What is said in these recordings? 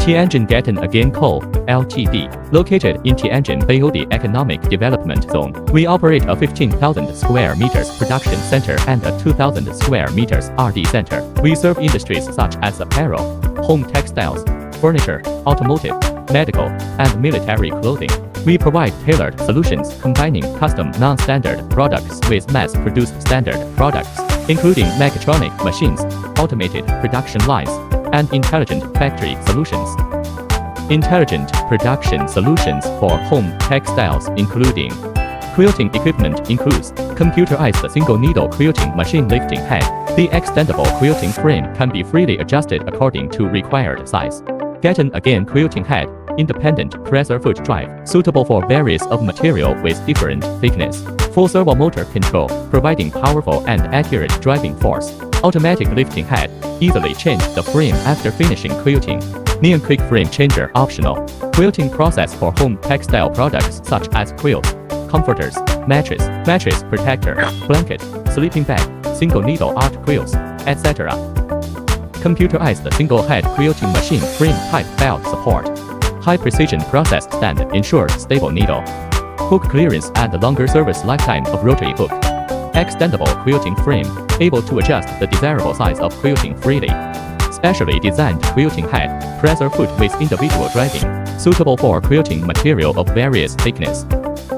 Tianjin RaiseAgain Co., Ltd., located in Tianjin Baiyou Economic Development Zone. We operate a 15,000 square meters production center and a 2,000 square meters R&D center. We serve industries such as apparel, home textiles, furniture, automotive, medical, and military clothing. We provide tailored solutions combining custom non-standard products with mass-produced standard products, including mechatronic machines, automated production lines, and intelligent factory solutions. Intelligent production solutions for home textiles including quilting equipment includes computerized single-needle quilting machine lifting head. The extendable quilting frame can be freely adjusted according to required size. RaiseAgain quilting head, independent presser foot drive, suitable for various of material with different thickness. Full servo motor control, providing powerful and accurate driving force. Automatic lifting head, easily change the frame after finishing quilting. Neon quick frame changer optional. Quilting process for home textile products such as quilt, comforters, mattress protector, blanket, sleeping bag, single needle art quilts, etc. Computerized single head quilting machine frame type belt support. High precision process stand ensures stable needle. Hook clearance and longer service lifetime of rotary hook. Extendable quilting frame, able to adjust the desirable size of quilting freely. Specially designed quilting head, presser foot with individual driving, suitable for quilting material of various thickness.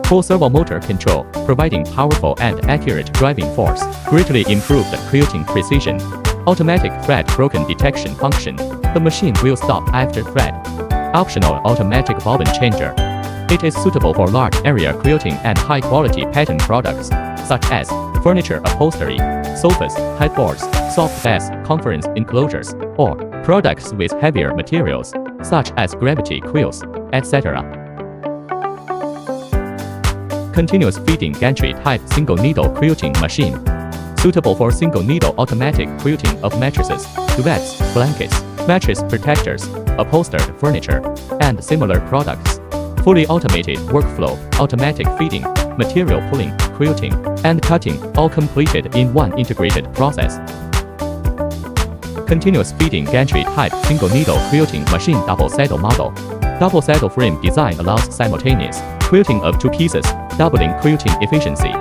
Full servo motor control, providing powerful and accurate driving force, greatly improved quilting precision. Automatic thread broken detection function, the machine will stop after thread. Optional automatic bobbin changer. It is suitable for large area quilting and high quality pattern products, such as furniture upholstery, sofas, headboards, soft desk conference enclosures, or products with heavier materials, such as gravity quilts, etc. Continuous feeding gantry type single needle quilting machine, suitable for single needle automatic quilting of mattresses, duvets, blankets, mattress protectors, upholstered furniture, and similar products. Fully automated workflow, automatic feeding, material pulling, quilting, and cutting, all completed in one integrated process. Continuous feeding gantry type single needle quilting machine double saddle model. Double saddle frame design allows simultaneous quilting of two pieces, doubling quilting efficiency.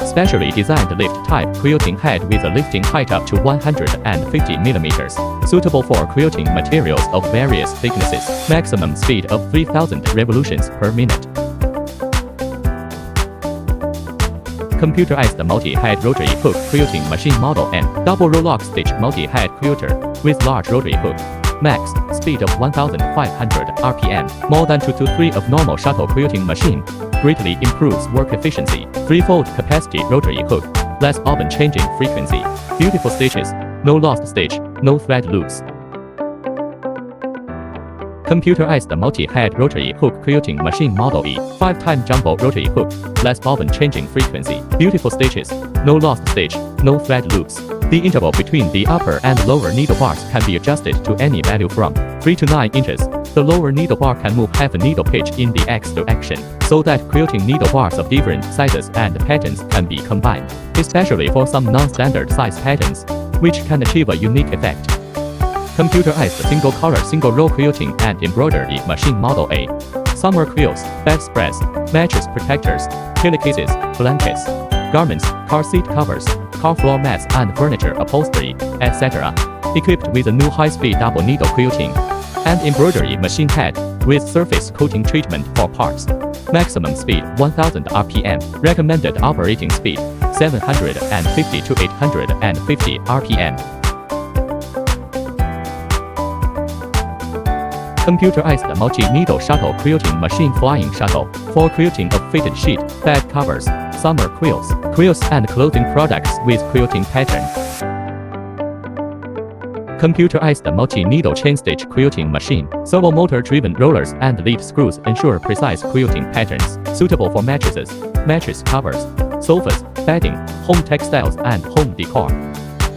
Specially designed lift type quilting head with a lifting height up to 150 mm, suitable for quilting materials of various thicknesses, maximum speed of 3000 revolutions per minute. Computerized multi-head rotary hook quilting machine model and double row lock stitch multi-head quilter with large rotary hook. Max speed of 1500 RPM, more than 2 to 3 of normal shuttle quilting machine. Greatly improves work efficiency. 3-fold capacity rotary hook, less bobbin changing frequency. Beautiful stitches, no lost stitch, no thread loose. Computerized multi-head rotary hook quilting machine model E, 5-time jumbo rotary hook, less bobbin changing frequency. Beautiful stitches, no lost stitch, no thread loose. The interval between the upper and lower needle bars can be adjusted to any value from 3 to 9 inches. The lower needle bar can move half a needle pitch in the X direction, so that quilting needle bars of different sizes and patterns can be combined, especially for some non-standard size patterns, which can achieve a unique effect. Computerized single color single row quilting and embroidery machine model A. Summer quilts, bedspreads, mattress protectors, pillowcases, blankets, garments, car seat covers, car floor mats and furniture upholstery, etc. Equipped with a new high-speed double needle quilting and embroidery machine head with surface coating treatment for parts. Maximum speed 1000 RPM. Recommended operating speed 750 to 850 RPM. Computerized multi-needle shuttle quilting machine flying shuttle for quilting of fitted sheet, bed covers, summer quilts, and clothing products with quilting pattern. Computerized multi-needle chain stitch quilting machine. Servo motor driven rollers and lead screws ensure precise quilting patterns, suitable for mattresses, mattress covers, sofas, bedding, home textiles and home decor.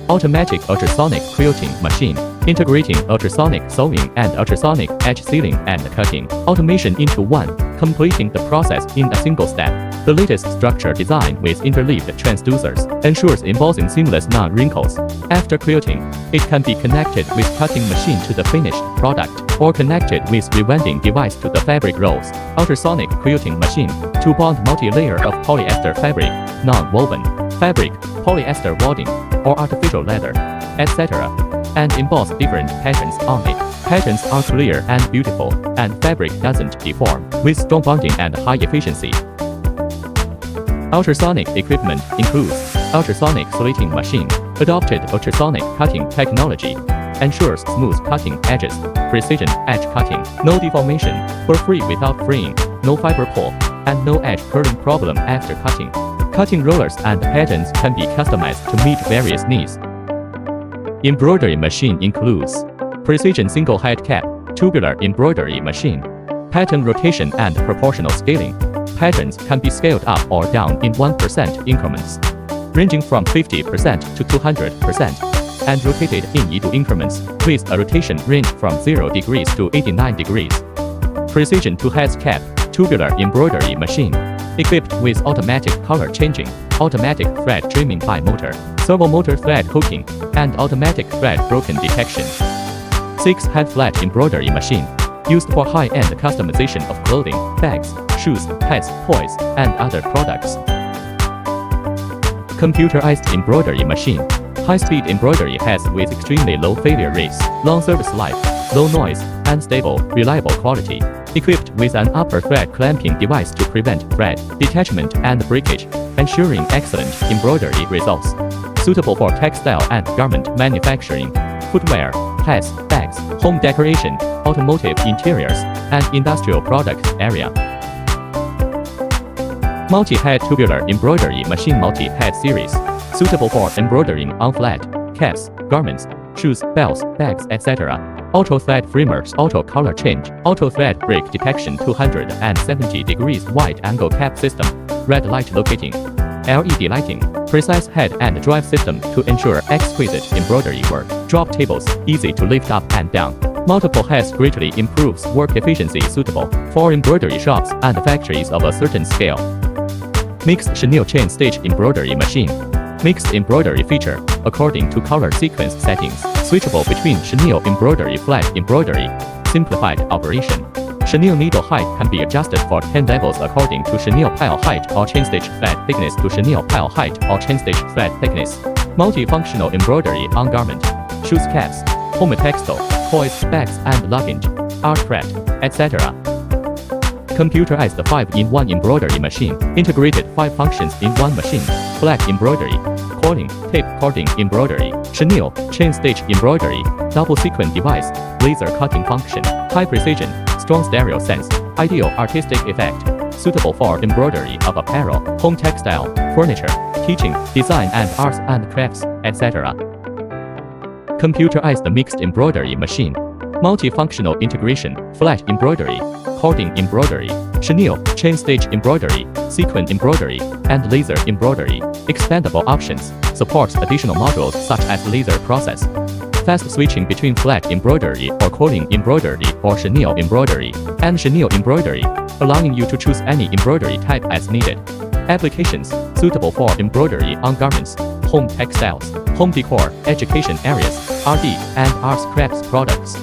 Automatic ultrasonic quilting machine. integrating ultrasonic sewing and ultrasonic edge sealing and cutting automation into one, completing the process in a single step. The latest structure design with interleaved transducers ensures embossing seamless non-wrinkles. After quilting, it can be connected with cutting machine to the finished product or connected with rewinding device to the fabric rolls. Ultrasonic quilting machine to bond multi-layer of polyester fabric, non-woven fabric, polyester wadding, or artificial leather, etc., and emboss different patterns on it. Patterns are clear and beautiful, and fabric doesn't deform, with strong bonding and high efficiency. Ultrasonic equipment includes ultrasonic slitting machine, adopted ultrasonic cutting technology, ensures smooth cutting edges, precision edge cutting, no deformation, for free without freeing, no fiber pull, and no edge curling problem after cutting. Cutting rollers and patterns can be customized to meet various needs. Embroidery machine includes precision single head cap, tubular embroidery machine, pattern rotation and proportional scaling. Patterns can be scaled up or down in 1% increments, ranging from 50% to 200%, and rotated in equal increments, with a rotation range from 0 degrees to 89 degrees. Precision two-heads cap, tubular embroidery machine, equipped with automatic color changing, automatic thread trimming by motor, servo motor thread hooking, and automatic thread broken detection. 6-head flat embroidery machine, used for high-end customization of clothing, bags, shoes, pets, toys, and other products. Computerized embroidery machine, high-speed embroidery heads with extremely low failure rates, long service life, low noise, and stable, reliable quality. Equipped with an upper thread clamping device to prevent thread detachment and breakage, ensuring excellent embroidery results. Suitable for textile and garment manufacturing, footwear, hats, bags, home decoration, automotive interiors, and industrial product area. Multi-head tubular embroidery machine multi-head series, suitable for embroidering on flat, caps, garments, shoes, belts, bags, etc. Auto thread framers, auto color change, auto thread break detection 270 degrees wide angle cap system, red light locating, LED lighting, precise head and drive system to ensure exquisite embroidery work, drop tables, easy to lift up and down. Multiple heads greatly improves work efficiency, suitable for embroidery shops and factories of a certain scale. Mixed chenille chain stitch embroidery machine. Mixed embroidery feature, according to color sequence settings, switchable between chenille embroidery, flat embroidery, simplified operation. Chenille needle height can be adjusted for 10 levels according to chenille pile height or chain stitch thread thickness to chenille pile height or chain stitch thread thickness. Multifunctional embroidery on garment, shoes, caps, home textile, toys, bags and luggage, art craft, etc. Computerized 5-in-1 embroidery machine, integrated 5 functions in one machine, flag embroidery, coiling, tape cording embroidery, chenille, chain stitch embroidery, double sequin device, laser cutting function, high precision, strong stereo sense, ideal artistic effect, suitable for embroidery of apparel, home textile, furniture, teaching, design and arts and crafts, etc. Computerized mixed embroidery machine, multifunctional integration, flat embroidery, cording embroidery, chenille, chain stitch embroidery, sequin embroidery, and laser embroidery. Expandable options, supports additional modules such as laser process. Fast switching between flat embroidery or coiling embroidery or chenille embroidery and chenille embroidery, allowing you to choose any embroidery type as needed. Applications, suitable for embroidery on garments, home textiles, home decor, education areas, RD and arts crafts products.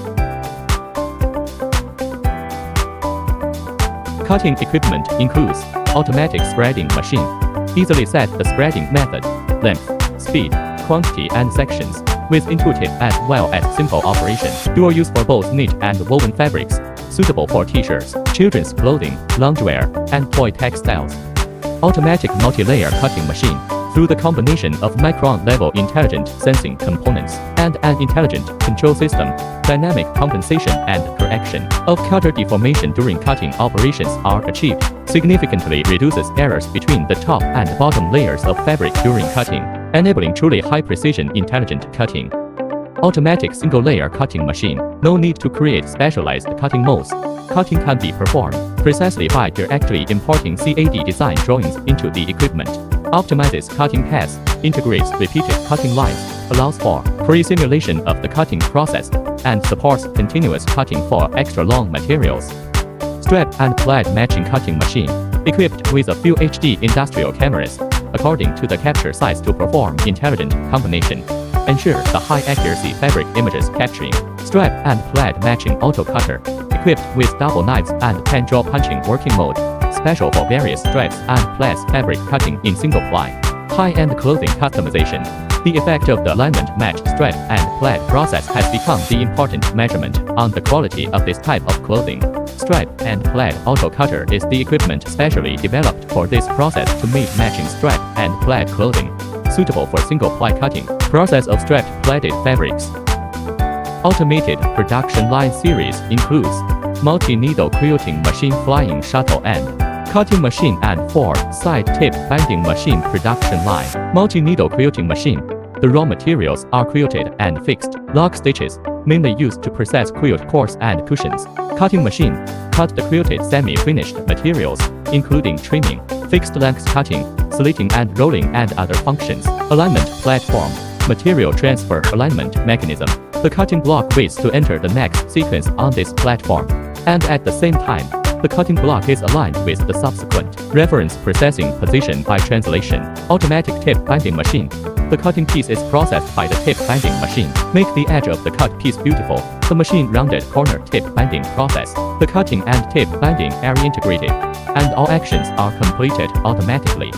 Cutting equipment includes automatic spreading machine. Easily set the spreading method, length, speed, quantity and sections, with intuitive as well as simple operation. Dual use for both knit and woven fabrics, suitable for t-shirts, children's clothing, loungewear, and toy textiles. Automatic multi-layer cutting machine. Through the combination of micron-level intelligent sensing components and an intelligent control system, dynamic compensation and correction of cutter deformation during cutting operations are achieved, significantly reduces errors between the top and bottom layers of fabric during cutting, enabling truly high-precision intelligent cutting. Automatic single-layer cutting machine. No need to create specialized cutting molds. Cutting can be performed precisely by directly importing CAD design drawings into the equipment. optimizes cutting paths, integrates repeated cutting lines, allows for pre-simulation of the cutting process, and supports continuous cutting for extra long materials. Strap and plaid matching cutting machine, equipped with a few HD industrial cameras, according to the capture size to perform intelligent combination. Ensure the high accuracy fabric images capturing. Strap and plaid matching auto cutter, equipped with double knives and pen draw punching working mode, special for various stripes and plaids fabric cutting in single ply. High-end clothing customization. The effect of the alignment matched strap and plaid process has become the important measurement on the quality of this type of clothing. Strap and plaid auto cutter is the equipment specially developed for this process to make matching strap and plaid clothing, suitable for single ply cutting. Process of strapped plaided fabrics. Automated production line series includes multi-needle quilting machine, flying shuttle and cutting machine, and 4-side tip binding machine production line. Multi-needle quilting machine. The raw materials are quilted and fixed. Lock stitches, mainly used to process quilt cores and cushions. Cutting machine. Cut the quilted semi-finished materials, including trimming, fixed length cutting, slitting and rolling, and other functions. Alignment platform. Material transfer alignment mechanism. The cutting block waits to enter the next sequence on this platform, and at the same time, the cutting block is aligned with the subsequent reference processing position by translation. Automatic tip binding machine. The cutting piece is processed by the tip binding machine. Make the edge of the cut piece beautiful. The machine rounded corner tip binding process. The cutting and tip binding are integrated, and all actions are completed automatically.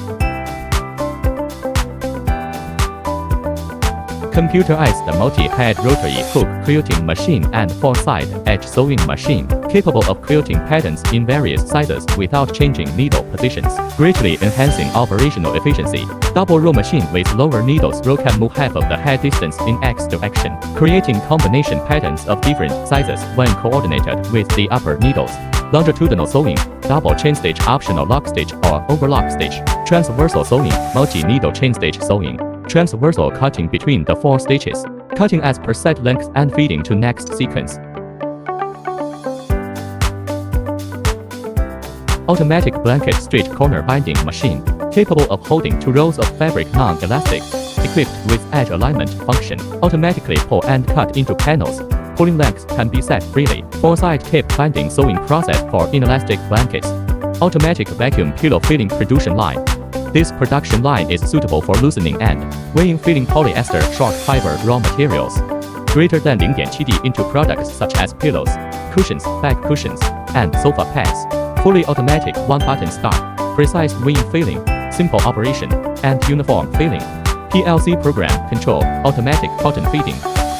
Computerized multi-head rotary hook quilting machine and 4-side edge sewing machine, capable of quilting patterns in various sizes without changing needle positions, greatly enhancing operational efficiency. Double row machine with lower needles row can move half of the head distance in X direction, creating combination patterns of different sizes when coordinated with the upper needles. Longitudinal sewing, double chain stitch, optional lock stitch or overlock stitch. Transversal sewing, multi-needle chain stitch sewing. Transversal cutting between the 4 stitches, cutting as per set length and feeding to next sequence. Automatic blanket straight corner binding machine, capable of holding 2 rolls of fabric non-elastic, equipped with edge alignment function, automatically pull and cut into panels. Pulling lengths can be set freely. 4-side tip binding sewing process for inelastic blankets. Automatic vacuum pillow filling production line. This production line is suitable for loosening and weighing filling polyester short fiber raw materials, greater than 0.7 D into products such as pillows, cushions, back cushions, and sofa pads. Fully automatic 1-button start, precise weighing filling, simple operation, and uniform filling. PLC program control, automatic cotton feeding,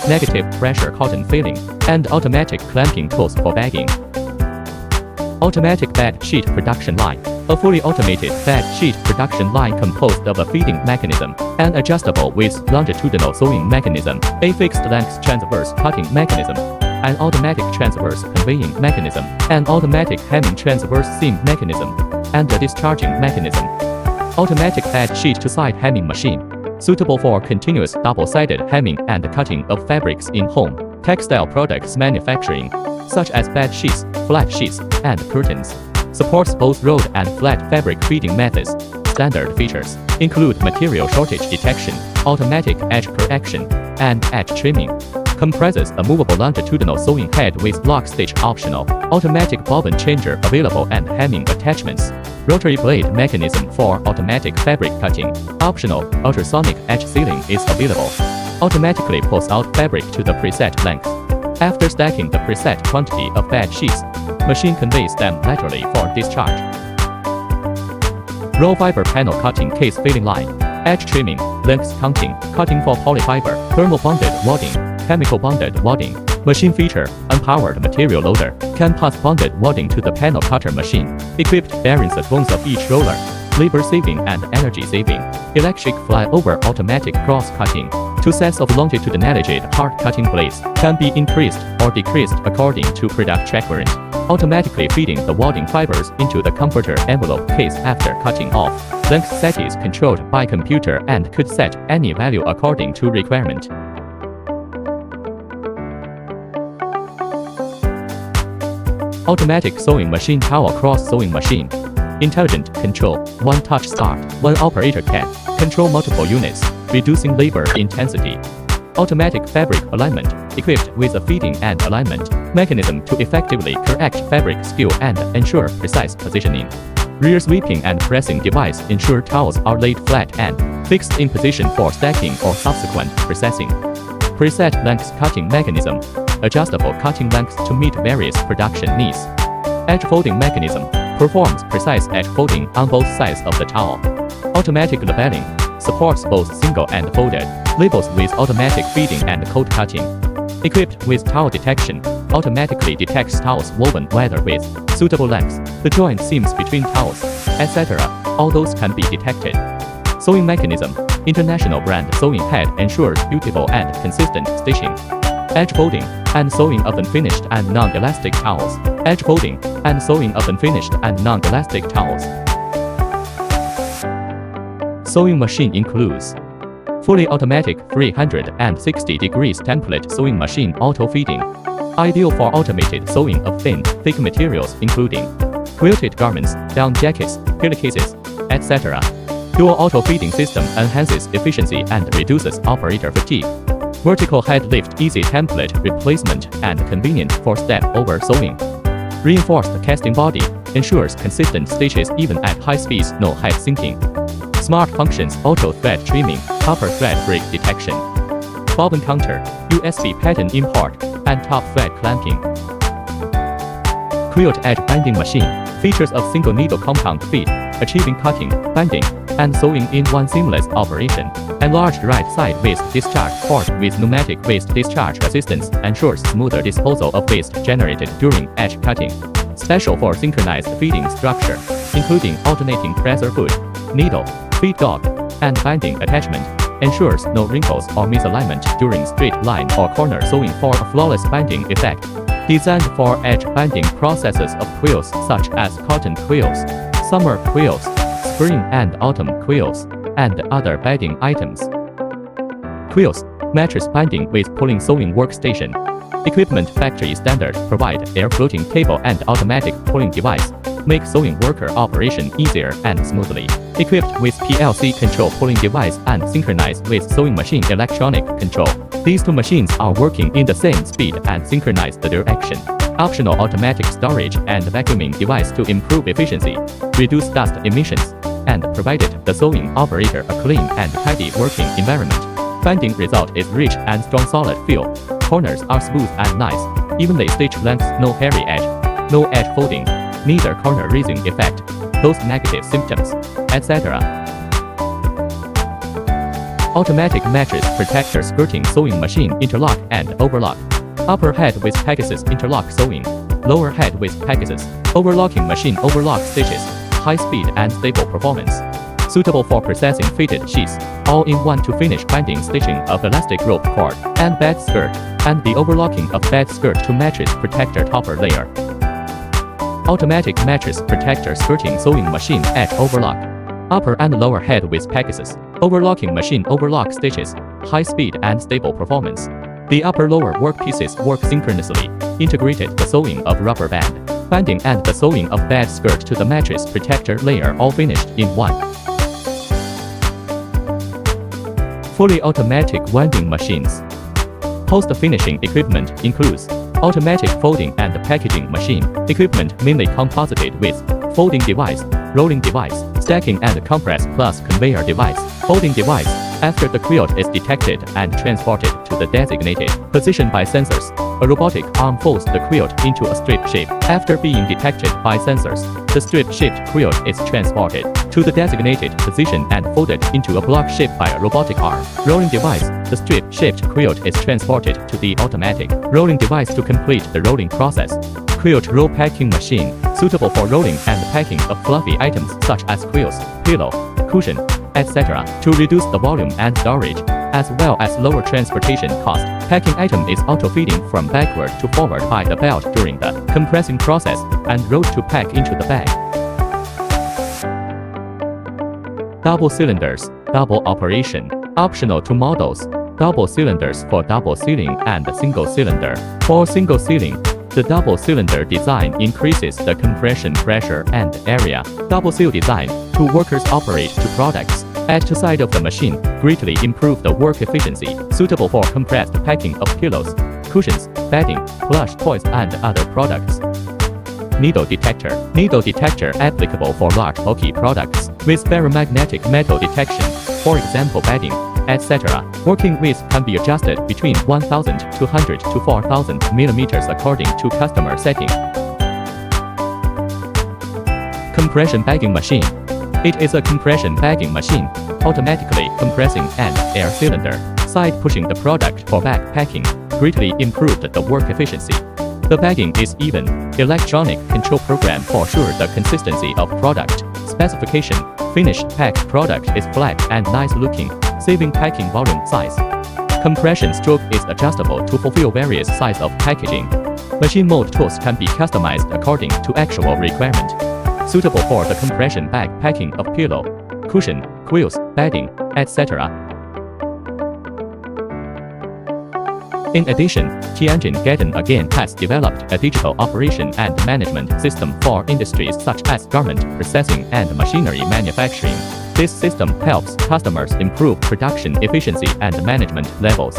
negative pressure cotton filling, and automatic clamping tools for bagging. Automatic bed sheet production line. A fully automated bed sheet production line composed of a feeding mechanism, an adjustable with longitudinal sewing mechanism, a fixed length transverse cutting mechanism, an automatic transverse conveying mechanism, an automatic hemming transverse seam mechanism, and a discharging mechanism. Automatic bed sheet to side hemming machine, suitable for continuous double-sided hemming and cutting of fabrics in home textile products manufacturing, such as bed sheets, flat sheets, and curtains. Supports both rolled and flat fabric feeding methods. Standard features include material shortage detection, automatic edge correction, and edge trimming. Comprises a movable longitudinal sewing head with lock stitch optional, automatic bobbin changer available, and hemming attachments. Rotary blade mechanism for automatic fabric cutting. Optional ultrasonic edge sealing is available. Automatically pulls out fabric to the preset length. After stacking the preset quantity of bed sheets, machine conveys them laterally for discharge. Raw fiber panel cutting case filling line, edge trimming, length counting, cutting for polyfiber, thermal bonded wadding, chemical bonded wadding. Machine feature, unpowered material loader, can pass bonded wadding to the panel cutter machine. Equipped bearings at bones of each roller, labor saving and energy saving. Electric flyover automatic cross cutting. 2 sets of longitudinally hard cutting blades can be increased or decreased according to product track variant. Automatically feeding the wadding fibers into the comforter envelope case after cutting off. Length set is controlled by computer and could set any value according to requirement. Automatic sewing machine, towel cross sewing machine. Intelligent control, one touch start, one operator can control multiple units, reducing labor intensity. Automatic fabric alignment, equipped with a feeding and alignment mechanism to effectively correct fabric skew and ensure precise positioning. Rear sweeping and pressing device ensure towels are laid flat and fixed in position for stacking or subsequent processing. Preset length cutting mechanism, adjustable cutting lengths to meet various production needs. Edge folding mechanism, performs precise edge folding on both sides of the towel. Automatic labeling, supports both single and folded labels with automatic feeding and code cutting. Equipped with towel detection, automatically detects towels woven whether with suitable lengths, the joint seams between towels, etc. All those can be detected. Sewing mechanism, international brand sewing head ensures beautiful and consistent stitching. Edge folding and sewing of unfinished and non-elastic towels. Edge folding and sewing of unfinished and non-elastic towels. Sewing machine includes fully automatic 360 degrees template sewing machine auto feeding, ideal for automated sewing of thin, thick materials including quilted garments, down jackets, pillowcases, etc. Dual auto feeding system enhances efficiency and reduces operator fatigue. Vertical head lift easy template replacement and convenient for step over sewing. Reinforced casting body ensures consistent stitches even at high speeds, no head sinking. Smart functions auto thread trimming, upper thread break detection. Bobbin counter, USB pattern import, and top thread clamping. Quilt edge binding machine, features of single needle compound feed, achieving cutting, binding, and sewing in one seamless operation. Enlarged right side waste discharge port with pneumatic waste discharge assistance ensures smoother disposal of waste generated during edge cutting. Special for synchronized feeding structure, including alternating presser foot, needle, feed dog, and binding attachment, ensures no wrinkles or misalignment during straight line or corner sewing for a flawless binding effect. Designed for edge binding processes of quills such as cotton quills, summer quills, spring and autumn quills, and other bedding items. Quills, mattress binding with pulling sewing workstation. Equipment factory standard provide air floating table and automatic pulling device, make sewing worker operation easier and smoothly. Equipped with PLC control pulling device and synchronized with sewing machine electronic control. These two machines are working in the same speed and synchronize the direction. Optional automatic storage and vacuuming device to improve efficiency, reduce dust emissions, and provided the sewing operator a clean and tidy working environment. Binding result is rich and strong solid feel. Corners are smooth and nice, evenly stitched lengths, no hairy edge, no edge folding, neither corner raising effect, those negative symptoms, etc. Automatic mattress protector skirting sewing machine interlock and overlock. Upper head with Pegasus interlock sewing, lower head with Pegasus overlocking machine overlock stitches, high speed and stable performance. Suitable for processing fitted sheets, all in one to finish binding stitching of elastic rope cord and bed skirt, and the overlocking of bed skirt to mattress protector topper layer. Automatic mattress protector skirting sewing machine edge overlock. Upper and lower head with Pegasus overlocking machine overlock stitches, high speed and stable performance. The upper-lower workpieces work synchronously, integrated the sewing of rubber band, binding and the sewing of bed skirt to the mattress protector layer all finished in one. Fully automatic winding machines. Post-finishing equipment includes automatic folding and packaging machine, equipment mainly composited with folding device, rolling device, stacking and compress plus conveyor device. Folding device, after the quilt is detected and transported to the designated position by sensors, a robotic arm folds the quilt into a strip shape. After being detected by sensors, the strip-shaped quilt is transported to the designated position and folded into a block shape by a robotic arm. Rolling device, the strip-shaped quilt is transported to the automatic rolling device to complete the rolling process. Quilt roll packing machine, suitable for rolling and packing of fluffy items such as quilts, pillow, cushion, etc., to reduce the volume and storage, as well as lower transportation cost. Packing item is auto-feeding from backward to forward by the belt during the compressing process, and rolled to pack into the bag. Double cylinders, double operation, optional to models. Double cylinders for double sealing and single cylinder. For single sealing, The double-cylinder design increases the compression pressure and area. Double-seal design, two workers operate two products at the side of the machine, greatly improve the work efficiency, suitable for compressed packing of pillows, cushions, bedding, plush toys and other products. Needle detector. Needle detector applicable for large bulky products with ferromagnetic metal detection, for example bedding, etc. Working width can be adjusted between 1,200 to 4,000 mm according to customer setting. Compression bagging machine. It is a compression bagging machine, automatically compressing an air cylinder, side pushing the product for bag packing, greatly improved the work efficiency. The bagging is even. Electronic control program for sure the consistency of product. Specification. Finished packed product is flat and nice looking, saving packing volume size. Compression stroke is adjustable to fulfill various size of packaging. Machine mold tools can be customized according to actual requirement. Suitable for the compression bag packing of pillow, cushion, quills, bedding, etc. In addition, RaiseAgain has developed a digital operation and management system for industries such as garment processing and machinery manufacturing. This system helps customers improve production efficiency and management levels.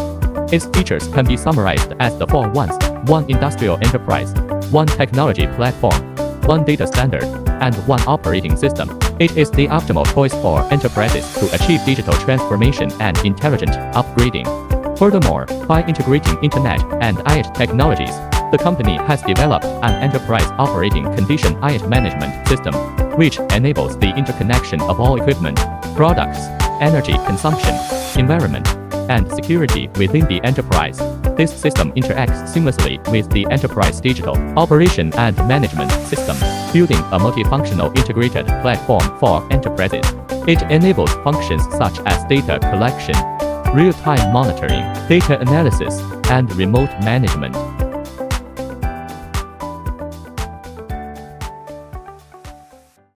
Its features can be summarized as the four ones: one industrial enterprise, one technology platform, one data standard, and one operating system. It is the optimal choice for enterprises to achieve digital transformation and intelligent upgrading. Furthermore, by integrating Internet and IoT technologies, the company has developed an enterprise operating condition IoT management system, which enables the interconnection of all equipment, products, energy consumption, environment, and security within the enterprise. This system interacts seamlessly with the enterprise digital operation and management system, building a multifunctional integrated platform for enterprises. It enables functions such as data collection, real-time monitoring, data analysis, and remote management.